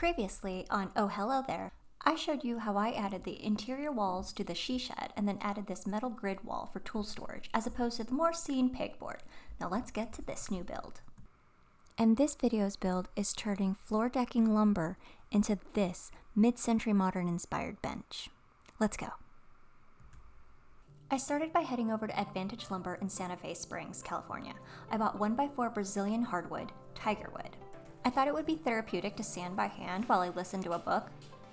Previously on Oh Hello There, I showed you how I added the interior walls to the she shed and then added this metal grid wall for tool storage as opposed to the more seen pegboard. Now let's get to this new build. And this video's build is turning floor decking lumber into this mid-century modern inspired bench. Let's go. I started by heading over to Advantage Lumber in Santa Fe Springs, California. I bought 1x4 Brazilian hardwood, tigerwood. I thought it would be therapeutic to sand by hand while I listened to a book.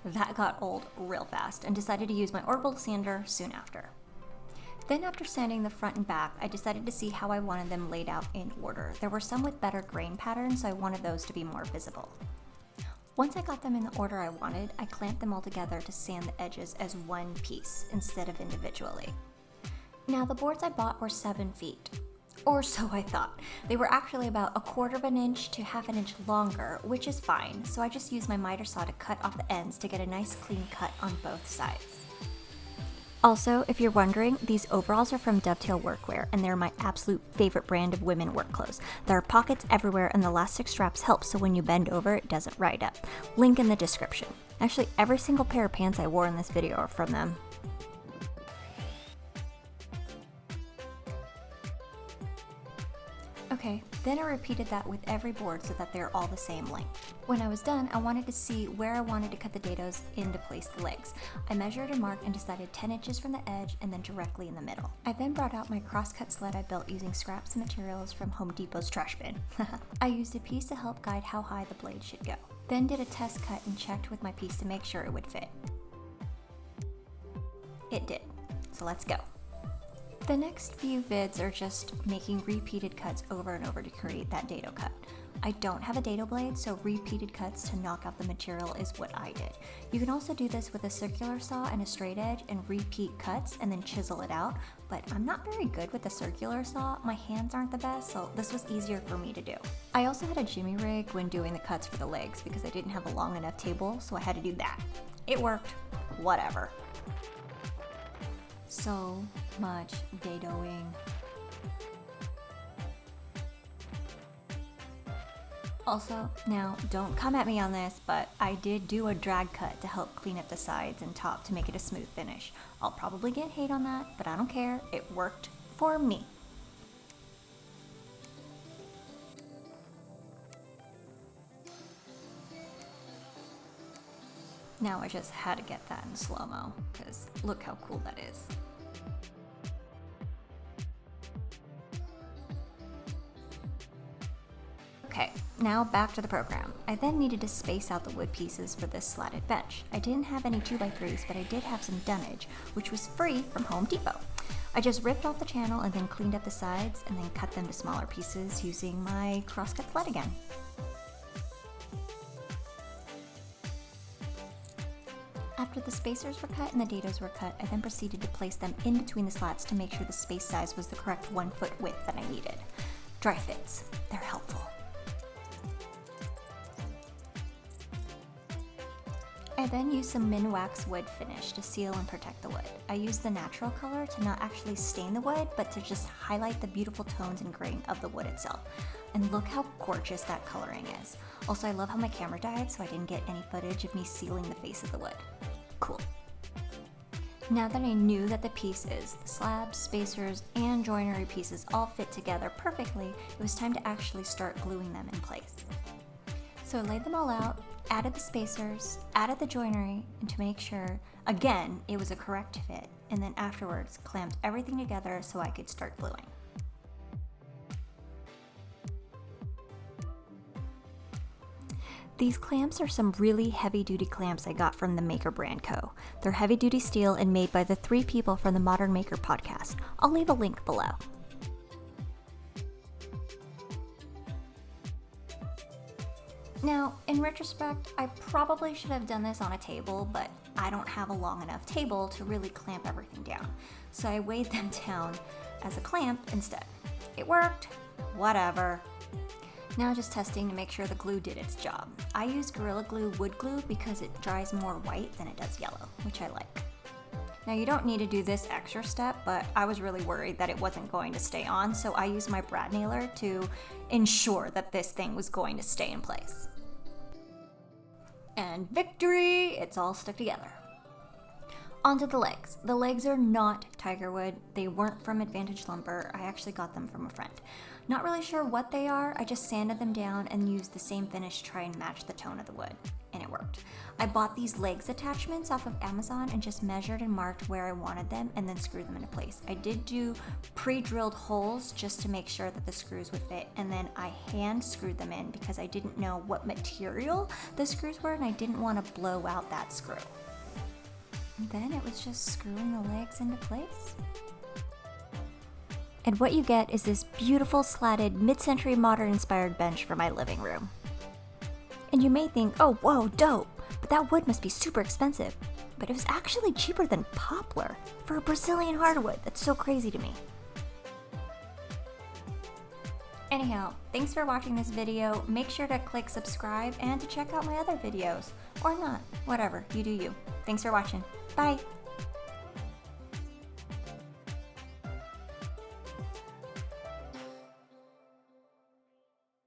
That got old real fast and decided to use my orbital sander soon after. Then after sanding the front and back, I decided to see how I wanted them laid out in order. There were some with better grain patterns, so I wanted those to be more visible. Once I got them in the order I wanted, I clamped them all together to sand the edges as one piece instead of individually. Now the boards I bought were 7 feet. Or so I thought. They were actually about 1/4 of an inch to 1/2 inch longer, which is fine, so I just used my miter saw to cut off the ends to get a nice clean cut on both sides. Also, if you're wondering, these overalls are from Dovetail Workwear, and they're my absolute favorite brand of women work clothes. There are pockets everywhere, and the elastic straps help so when you bend over, it doesn't ride up. Link in the description. Actually, every single pair of pants I wore in this video are from them. Okay, then I repeated that with every board so that they're all the same length. When I was done, I wanted to see where I wanted to cut the dados in to place the legs. I measured and marked and decided 10 inches from the edge and then directly in the middle. I then brought out my crosscut sled I built using scraps and materials from Home Depot's trash bin. I used a piece to help guide how high the blade should go. Then did a test cut and checked with my piece to make sure it would fit. It did, so let's go. The next few vids are just making repeated cuts over and over to create that dado cut. I don't have a dado blade, so repeated cuts to knock out the material is what I did. You can also do this with a circular saw and a straight edge and repeat cuts and then chisel it out, but I'm not very good with the circular saw. My hands aren't the best, so this was easier for me to do. I also had a jimmy rig when doing the cuts for the legs because I didn't have a long enough table, so I had to do that. It worked, whatever. So much dadoing. Also, now don't come at me on this, but I did do a drag cut to help clean up the sides and top to make it a smooth finish. I'll probably get hate on that, but I don't care. It worked for me. Now I just had to get that in slow-mo, because look how cool that is. Okay, now back to the program. I then needed to space out the wood pieces for this slatted bench. I didn't have any 2x3s, but I did have some dunnage, which was free from Home Depot. I just ripped off the channel and then cleaned up the sides and then cut them to smaller pieces using my crosscut sled again. After the spacers were cut and the dados were cut, I then proceeded to place them in between the slats to make sure the space size was the correct 1 foot width that I needed. Dry fits, they're helpful. I then used some Minwax wood finish to seal and protect the wood. I used the natural color to not actually stain the wood, but to just highlight the beautiful tones and grain of the wood itself. And look how gorgeous that coloring is. Also, I love how my camera died, so I didn't get any footage of me sealing the face of the wood. Cool. Now that I knew that the pieces, the slabs, spacers, and joinery pieces all fit together perfectly, it was time to actually start gluing them in place. So I laid them all out, added the spacers, added the joinery, and to make sure, again, it was a correct fit, and then afterwards clamped everything together so I could start gluing. These clamps are some really heavy-duty clamps I got from the Maker Brand Co. They're heavy-duty steel and made by the 3 people from the Modern Maker podcast. I'll leave a link below. Now, in retrospect, I probably should have done this on a table, but I don't have a long enough table to really clamp everything down. So I weighed them down as a clamp instead. It worked, whatever. Now just testing to make sure the glue did its job. I use Gorilla Glue wood glue because it dries more white than it does yellow, which I like. Now you don't need to do this extra step, but I was really worried that it wasn't going to stay on, so I used my brad nailer to ensure that this thing was going to stay in place. And victory! It's all stuck together. Onto the legs. The legs are not tiger wood. They weren't from Advantage Lumber. I actually got them from a friend. Not really sure what they are. I just sanded them down and used the same finish to try and match the tone of the wood. And it worked. I bought these legs attachments off of Amazon and just measured and marked where I wanted them and then screwed them into place. I did do pre-drilled holes just to make sure that the screws would fit, and then I hand screwed them in because I didn't know what material the screws were and I didn't want to blow out that screw. And then it was just screwing the legs into place. And what you get is this beautiful slatted mid-century modern inspired bench for my living room. And you may think, oh, whoa, dope, but that wood must be super expensive. But it was actually cheaper than poplar for a Brazilian hardwood. That's so crazy to me. Anyhow, thanks for watching this video. Make sure to click subscribe and to check out my other videos. Or not, whatever, you do you. Thanks for watching. Bye.